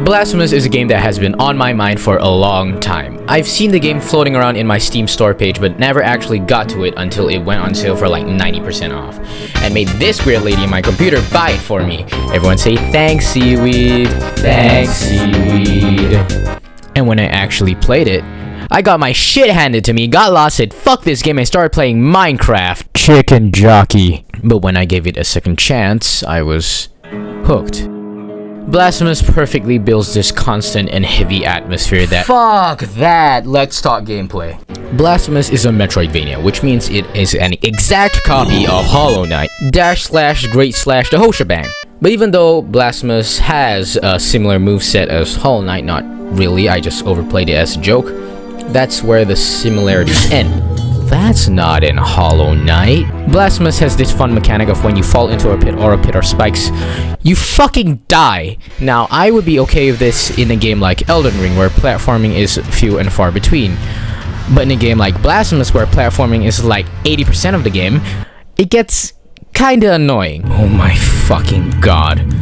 Blasphemous is a game that has been on my mind for a long time. I've seen the game floating around in my Steam store page but never actually got to it until it went on sale for like 90% off. And made this weird lady in my computer buy it for me. Everyone say thanks, Seaweed. Thanks, Seaweed. And when I actually played it, I got my shit handed to me, got lost, said fuck this game and started playing Minecraft. Chicken jockey. But when I gave it a second chance, I was hooked. Blasphemous perfectly builds this constant and heavy atmosphere that— Fuck that! Let's talk gameplay. Blasphemous is a Metroidvania, which means it is an exact copy of Hollow Knight / Great / the whole shebang. But even though Blasphemous has a similar moveset as Hollow Knight, not really, I just overplayed it as a joke, that's where the similarities end. That's not in Hollow Knight. Blasphemous has this fun mechanic of when you fall into a pit or spikes, you fucking die. Now, I would be okay with this in a game like Elden Ring, where platforming is few and far between. But in a game like Blasphemous, where platforming is like 80% of the game, it gets kinda annoying. Oh my fucking god.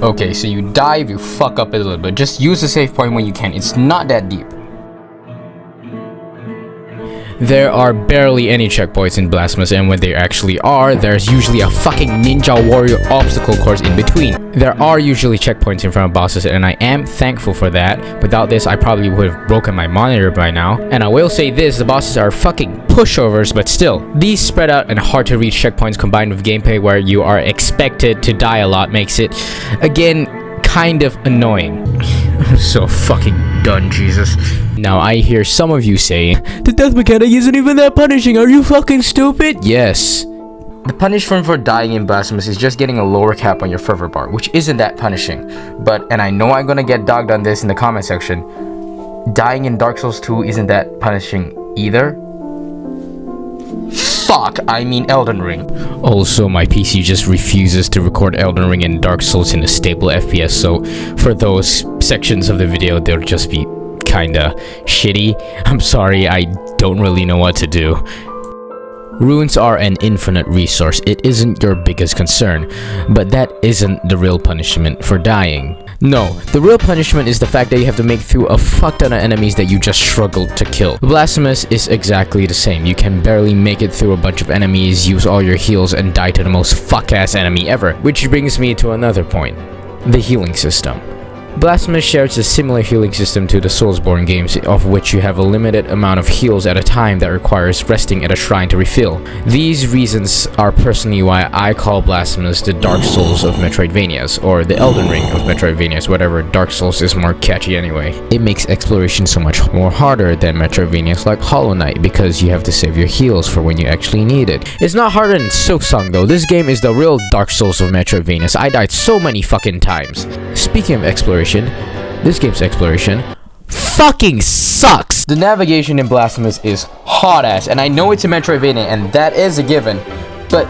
Okay, so you die if you fuck up a little bit. Just use the save point when you can. It's not that deep. There are barely any checkpoints in Blasphemous, and when there actually are, there's usually a fucking ninja warrior obstacle course in between. There are usually checkpoints in front of bosses, and I am thankful for that. Without this, I probably would have broken my monitor by now. And I will say this, the bosses are fucking pushovers, but still. These spread out and hard to reach checkpoints combined with gameplay where you are expected to die a lot makes it, again, kind of annoying. I'm so fucking done, Jesus. Now I hear some of you saying, the death mechanic isn't even that punishing, are you fucking stupid? Yes. The punishment for dying in Blasphemous is just getting a lower cap on your fervor bar, which isn't that punishing. But, and I know I'm gonna get dogged on this in the comment section, dying in Dark Souls 2 isn't that punishing either. Fuck, I mean Elden Ring. Also, my PC just refuses to record Elden Ring and Dark Souls in a stable FPS, so for those sections of the video, they'll just be kinda shitty. I'm sorry, I don't really know what to do. Runes are an infinite resource. It isn't your biggest concern, but that isn't the real punishment for dying. No, the real punishment is the fact that you have to make through a fuck ton of enemies that you just struggled to kill. Blasphemous is exactly the same. You can barely make it through a bunch of enemies, use all your heals, and die to the most fuck-ass enemy ever. Which brings me to another point. The healing system. Blasphemous shares a similar healing system to the Soulsborne games, of which you have a limited amount of heals at a time that requires resting at a shrine to refill. These reasons are personally why I call Blasphemous the Dark Souls of Metroidvanias, or the Elden Ring of Metroidvanias, whatever. Dark Souls is more catchy anyway. It makes exploration so much more harder than Metroidvanias like Hollow Knight, because you have to save your heals for when you actually need it. It's not harder than Silksong though. This game is the real Dark Souls of Metroidvanias. I died so many fucking times. Speaking of exploration, this game's exploration fucking sucks. The navigation in Blasphemous is hot ass, and I know it's a Metroidvania, and that is a given, but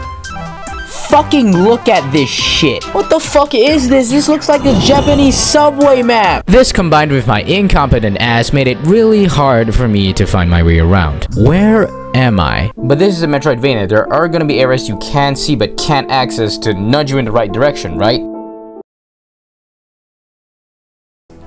fucking look at this shit. What the fuck is this? This looks like the Japanese subway map. This combined with my incompetent ass made it really hard for me to find my way around. Where am I? But this is a Metroidvania. There are gonna be areas you can see but can't access to nudge you in the right direction, right?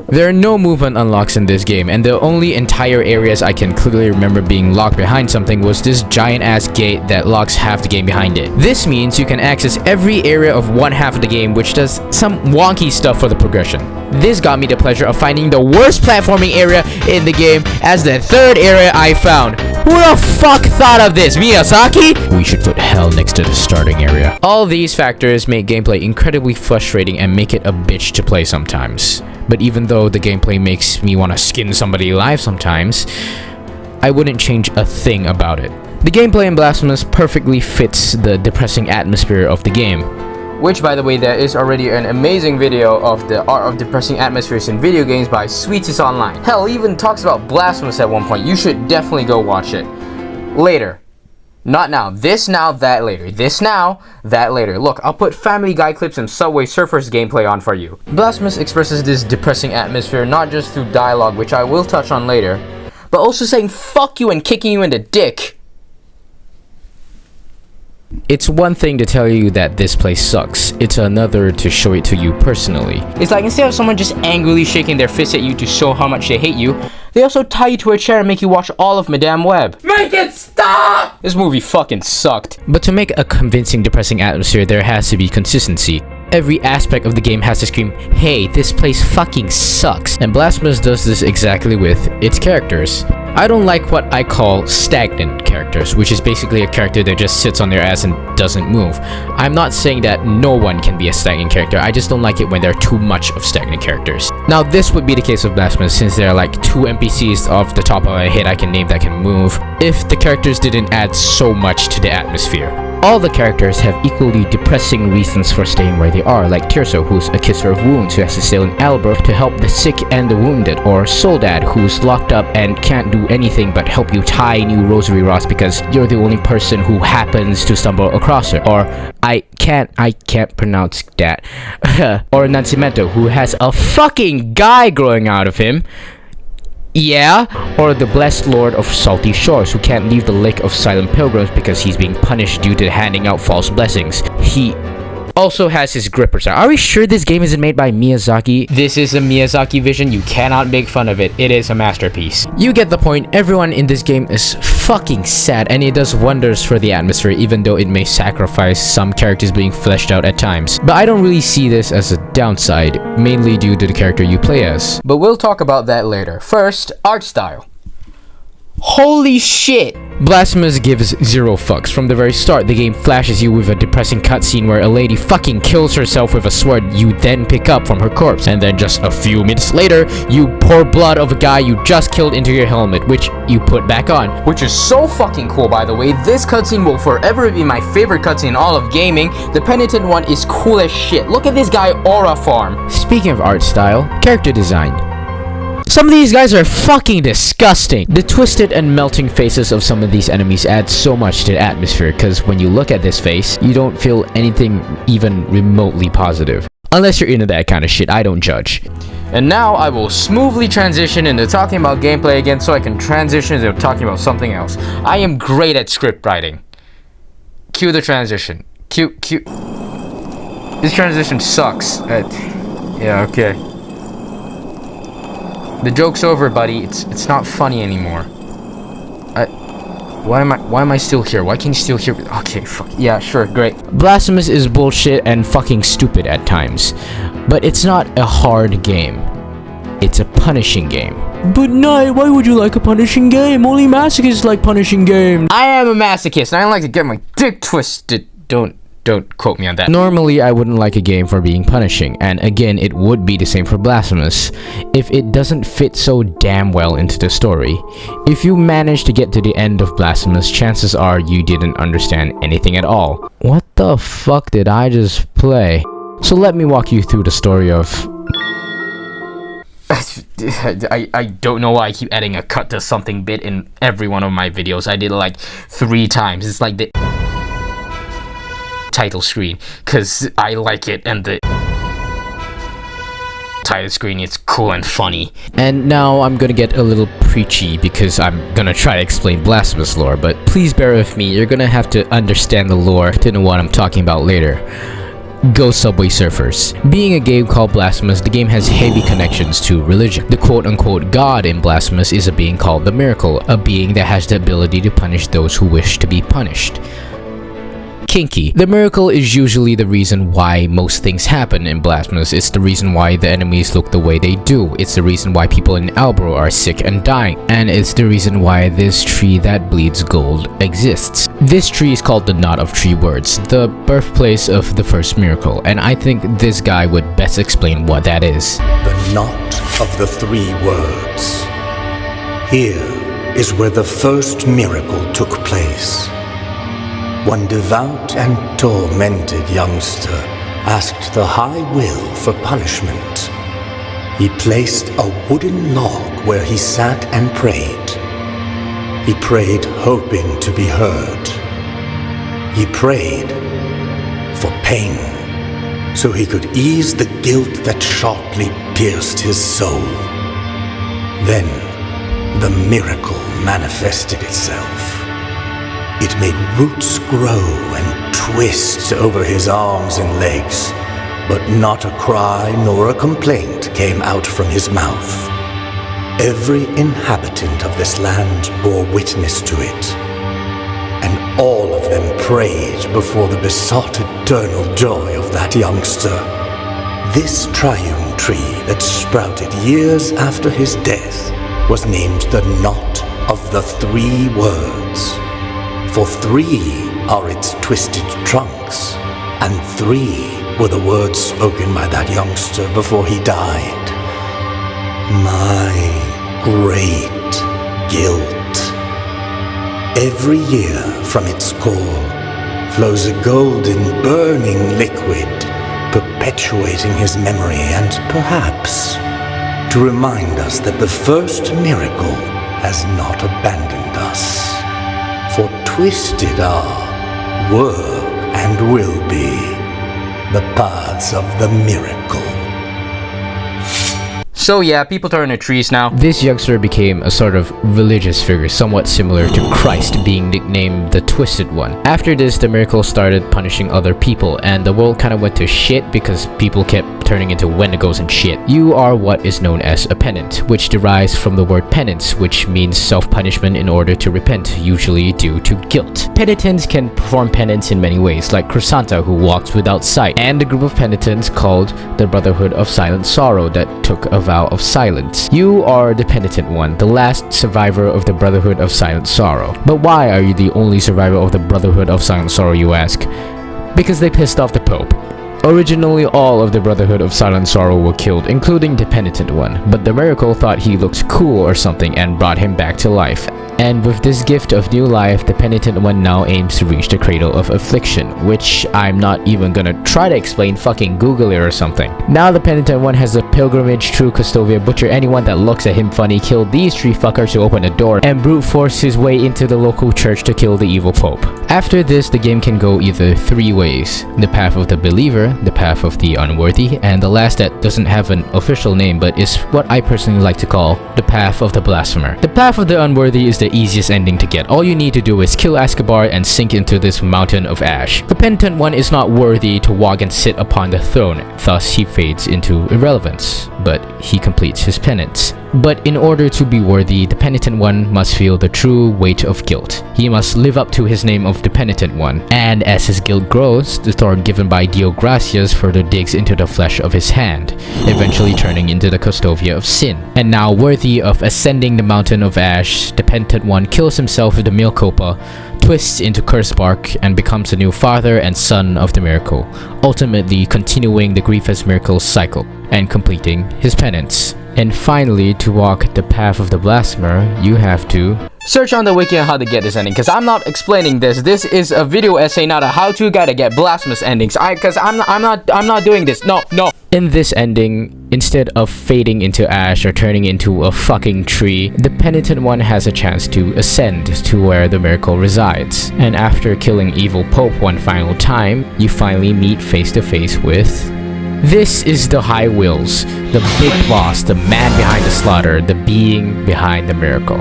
There are no movement unlocks in this game, and the only entire areas I can clearly remember being locked behind something was this giant ass gate that locks half the game behind it. This means you can access every area of one half of the game, which does some wonky stuff for the progression. This got me the pleasure of finding the worst platforming area in the game as the third area I found. Who the fuck thought of this, Miyazaki? We should put hell next to the starting area. All these factors make gameplay incredibly frustrating and make it a bitch to play sometimes. But even though the gameplay makes me want to skin somebody alive sometimes, I wouldn't change a thing about it. The gameplay in Blasphemous perfectly fits the depressing atmosphere of the game. Which, by the way, there is already an amazing video of the art of depressing atmospheres in video games by Sweeties Online. Hell, he even talks about Blasphemous at one point. You should definitely go watch it. Later. Not now. This now, that later. This now, that later. Look, I'll put Family Guy clips and Subway Surfers gameplay on for you. Blasphemous expresses this depressing atmosphere not just through dialogue, which I will touch on later, but also saying fuck you and kicking you in the dick. It's one thing to tell you that this place sucks, it's another to show it to you personally. It's like instead of someone just angrily shaking their fist at you to show how much they hate you, they also tie you to a chair and make you watch all of Madame Web. Make it stop! This movie fucking sucked. But to make a convincing depressing atmosphere, there has to be consistency. Every aspect of the game has to scream, hey, this place fucking sucks. And Blasphemous does this exactly with its characters. I don't like what I call stagnant characters, which is basically a character that just sits on their ass and doesn't move. I'm not saying that no one can be a stagnant character, I just don't like it when there are too much of stagnant characters. Now this would be the case with Blasphemous, since there are like 2 NPCs off the top of my head I can name that can move, if the characters didn't add so much to the atmosphere. All the characters have equally depressing reasons for staying where they are, like Tirso, who's a kisser of wounds who has to sail in Albro to help the sick and the wounded, or Soldad, who's locked up and can't do anything but help you tie new rosary rods because you're the only person who happens to stumble across her, or I can't pronounce that, or Nacimiento, who has a fucking guy growing out of him. Yeah, or the blessed lord of salty shores who can't leave the lake of silent pilgrims because he's being punished due to handing out false blessings. He also has his grippers. Are we sure this game isn't made by Miyazaki? This is a Miyazaki vision, you cannot make fun of it. It is a masterpiece. You get the point, everyone in this game is fucking sad and it does wonders for the atmosphere even though it may sacrifice some characters being fleshed out at times. But I don't really see this as a downside, mainly due to the character you play as. But we'll talk about that later. First, art style. Holy shit! Blasphemous gives 0 fucks. From the very start, the game flashes you with a depressing cutscene where a lady fucking kills herself with a sword you then pick up from her corpse, and then just a few minutes later, you pour blood of a guy you just killed into your helmet, which you put back on. Which is so fucking cool, by the way. This cutscene will forever be my favorite cutscene in all of gaming. The penitent one is cool as shit. Look at this guy aura farm. Speaking of art style, character design. Some of these guys are fucking disgusting. The twisted and melting faces of some of these enemies add so much to the atmosphere, because when you look at this face, you don't feel anything even remotely positive. Unless you're into that kind of shit, I don't judge. And now I will smoothly transition into talking about gameplay again so I can transition into talking about something else. I am great at script writing. Cue the transition. Cue. This transition sucks. Yeah, okay. The joke's over, buddy. It's not funny anymore. Why am I still here? Why can you still hear me? Okay, fuck. Yeah, sure, great. Blasphemous is bullshit and fucking stupid at times. But it's not a hard game. It's a punishing game. But Knight, why would you like a punishing game? Only masochists like punishing games. I am a masochist and I like to get my dick twisted. Don't quote me on that. Normally, I wouldn't like a game for being punishing, and again, it would be the same for Blasphemous if it doesn't fit so damn well into the story. If you manage to get to the end of Blasphemous, chances are you didn't understand anything at all. What the fuck did I just play? So let me walk you through the story of... I don't know why I keep adding a cut to something bit in every one of my videos. I did it like 3 times. It's like the title screen, because I like it, and the title screen is cool and funny. And now I'm gonna get a little preachy because I'm gonna try to explain Blasphemous lore, but please bear with me, you're gonna have to understand the lore to know what I'm talking about later. Go Subway Surfers. Being a game called Blasphemous, the game has heavy connections to religion. The quote-unquote god in Blasphemous is a being called the Miracle, a being that has the ability to punish those who wish to be punished. Kinky. The miracle is usually the reason why most things happen in Blasphemous. It's the reason why the enemies look the way they do. It's the reason why people in Albro are sick and dying. And it's the reason why this tree that bleeds gold exists. This tree is called the Knot of Three Words, the birthplace of the first miracle, and I think this guy would best explain what that is. The Knot of the Three Words. Here is where the first miracle took place. One devout and tormented youngster asked the High Will for punishment. He placed a wooden log where he sat and prayed. He prayed hoping to be heard. He prayed for pain, so he could ease the guilt that sharply pierced his soul. Then the miracle manifested itself. It made roots grow and twists over his arms and legs, but not a cry nor a complaint came out from his mouth. Every inhabitant of this land bore witness to it, and all of them prayed before the besought eternal joy of that youngster. This triune tree that sprouted years after his death was named the Knot of the Three Words. For 3 are its twisted trunks, and 3 were the words spoken by that youngster before he died. My great guilt. Every year from its core flows a golden burning liquid, perpetuating his memory and perhaps to remind us that the first miracle has not abandoned us. For twisted are, were, and will be the paths of the miracle. So yeah, people turn to trees now. This youngster became a sort of religious figure, somewhat similar to Christ being nicknamed the Twisted One. After this, the miracle started punishing other people, and the world kind of went to shit because people kept turning into wendigos and shit. You are what is known as a penitent, which derives from the word penance, which means self-punishment in order to repent, usually due to guilt. Penitents can perform penance in many ways, like Chrysanta, who walks without sight, and a group of penitents called the Brotherhood of Silent Sorrow that took a vow of silence. You are the penitent one, the last survivor of the Brotherhood of Silent Sorrow. But why are you the only survivor of the Brotherhood of Silent Sorrow, you ask? Because they pissed off the Pope. Originally, all of the Brotherhood of Silent Sorrow were killed, including the penitent one, but the miracle thought he looked cool or something and brought him back to life. And with this gift of new life, the penitent one now aims to reach the cradle of affliction, which I'm not even gonna try to explain, fucking Google it or something. Now the penitent one has a pilgrimage through Custovia, butcher anyone that looks at him funny, kill these 3 fuckers who open the door, and brute force his way into the local church to kill the evil pope. After this, the game can go either 3 ways: the path of the believer, the path of the unworthy, and the last that doesn't have an official name but is what I personally like to call the path of the blasphemer. The path of the unworthy is the easiest ending to get. All you need to do is kill Ascabar and sink into this mountain of ash. The penitent one is not worthy to walk and sit upon the throne, thus he fades into irrelevance, but he completes his penance. But in order to be worthy, the penitent one must feel the true weight of guilt. He must live up to his name of the penitent one, and as his guilt grows, the thorn given by Dio Gracias further digs into the flesh of his hand, eventually turning into the Custovia of sin. And now worthy of ascending the mountain of ash, the penitent one kills himself with the Milcopa, twists into curse bark, and becomes the new father and son of the miracle, ultimately continuing the grief as miracle cycle and completing his penance. And finally, to walk the path of the blasphemer, you have to search on the wiki on how to get this ending, because I'm not explaining this. This is a video essay, not a how-to guide to get blasphemous endings. I'm not doing this. No. In this ending, instead of fading into ash or turning into a fucking tree, the penitent one has a chance to ascend to where the miracle resides. And after killing evil Pope one final time, you finally meet face to face with... This is the High Wills, the big boss, the man behind the slaughter, the being behind the miracle.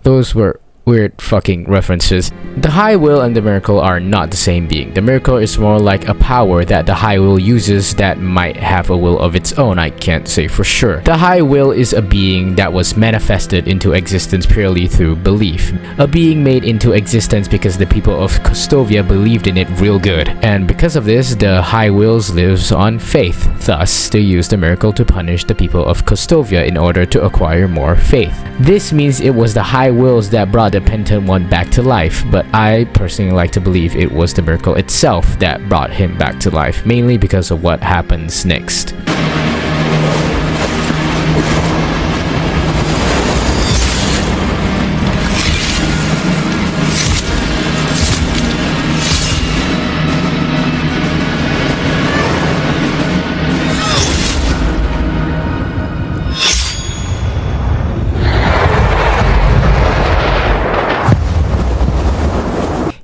Those were weird fucking references. The High Will and the miracle are not the same being. The miracle is more like a power that the High Will uses that might have a will of its own, I can't say for sure. The High Will is a being that was manifested into existence purely through belief. A being made into existence because the people of Custovia believed in it real good. And because of this, the High Wills lives on faith. Thus, they use the miracle to punish the people of Custovia in order to acquire more faith. This means it was the High Wills that brought the penitent one back to life, but I personally like to believe it was the miracle itself that brought him back to life, mainly because of what happens next.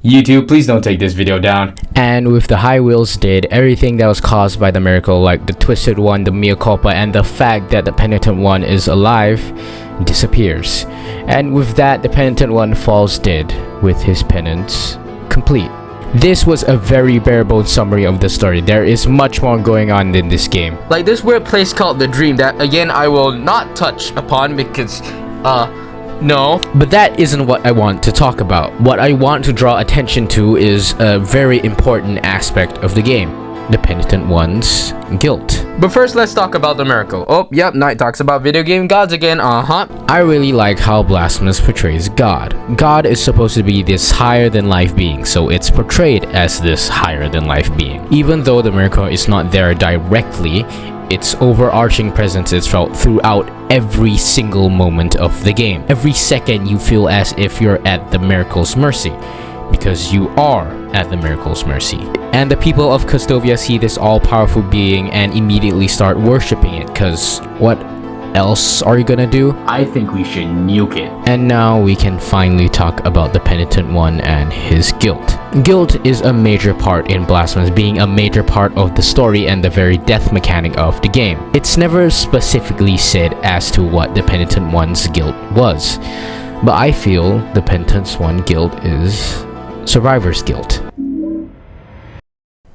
YouTube, please don't take this video down. And with the High Wills dead, everything that was caused by the miracle, like the Twisted One, the Mea Culpa, and the fact that the Penitent One is alive, disappears. And with that, the Penitent One falls dead, with his penance complete. This was a very bare-bones summary of the story. There is much more going on in this game. Like this weird place called The Dream that, again, I will not touch upon because, no. But that isn't what I want to talk about. What I want to draw attention to is a very important aspect of the game. The Penitent One's guilt. But first, let's talk about the miracle. Oh, yep, Knight talks about video game gods again, I really like how Blasphemous portrays God. God is supposed to be this higher-than-life being, so it's portrayed as this higher-than-life being. Even though the miracle is not there directly, its overarching presence is felt throughout every single moment of the game. Every second you feel as if you're at the miracle's mercy, because you are at the miracle's mercy. And the people of Custovia see this all-powerful being and immediately start worshipping it, cause what else are you gonna do? I think we should nuke it. And now we can finally talk about the Penitent One and his guilt. Guilt is a major part in Blasphemous, being a major part of the story and the very death mechanic of the game. It's never specifically said as to what the Penitent One's guilt was, but I feel the Penitent One guilt is survivor's guilt.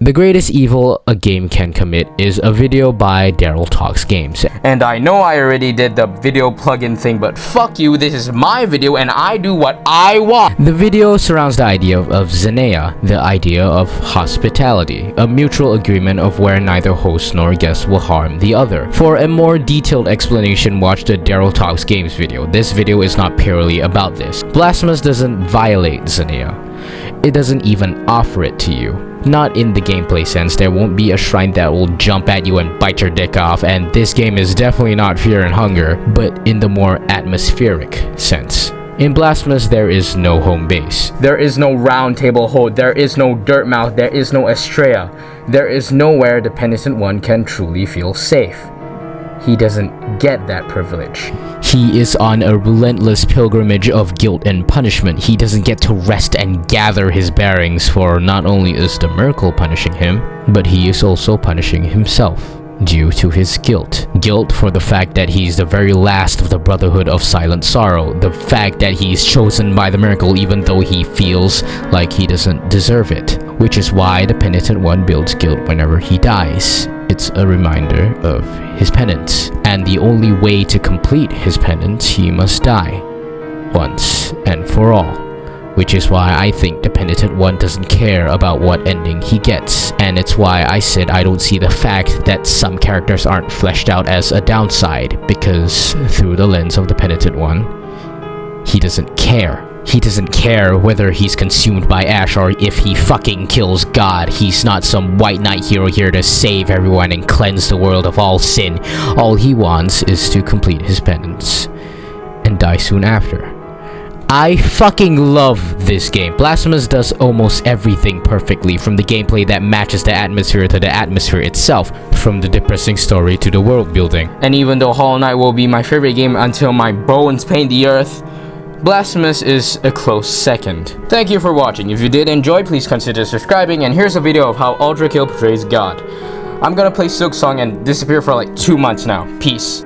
The greatest evil a game can commit is a video by Daryl Talks Games. And I know I already did the video plugin thing, but fuck you, this is my video and I do what I want. The video surrounds the idea of Xenea, the idea of hospitality, a mutual agreement of where neither host nor guest will harm the other. For a more detailed explanation, watch the Daryl Talks Games video. This video is not purely about this. Blasphemous doesn't violate Xenea. It doesn't even offer it to you. Not in the gameplay sense, there won't be a shrine that will jump at you and bite your dick off, and this game is definitely not Fear and Hunger, but in the more atmospheric sense. In Blasphemous, there is no home base. There is no round table hold, there is no dirt mouth, there is no Estrella. There is nowhere the Penitent One can truly feel safe. He doesn't get that privilege. He is on a relentless pilgrimage of guilt and punishment. He doesn't get to rest and gather his bearings, for not only is the miracle punishing him, but he is also punishing himself due to his guilt. Guilt for the fact that he's the very last of the Brotherhood of Silent Sorrow. The fact that he's chosen by the miracle even though he feels like he doesn't deserve it. Which is why the Penitent One builds guilt whenever he dies. It's a reminder of his penance. And the only way to complete his penance, he must die. Once and for all. Which is why I think the Penitent One doesn't care about what ending he gets. And it's why I said I don't see the fact that some characters aren't fleshed out as a downside. Because through the lens of the Penitent One, he doesn't care. He doesn't care whether he's consumed by ash or if he fucking kills God. He's not some white knight hero here to save everyone and cleanse the world of all sin. All he wants is to complete his penance and die soon after. I fucking love this game. Blasphemous does almost everything perfectly, from the gameplay that matches the atmosphere to the atmosphere itself, from the depressing story to the world building. And even though Hollow Knight will be my favorite game until my bones pain the earth, Blasphemous is a close second. Thank you for watching. If you did enjoy, please consider subscribing, and here's a video of how Ultra Kill portrays God. I'm gonna play Silk Song and disappear for like 2 months now. Peace.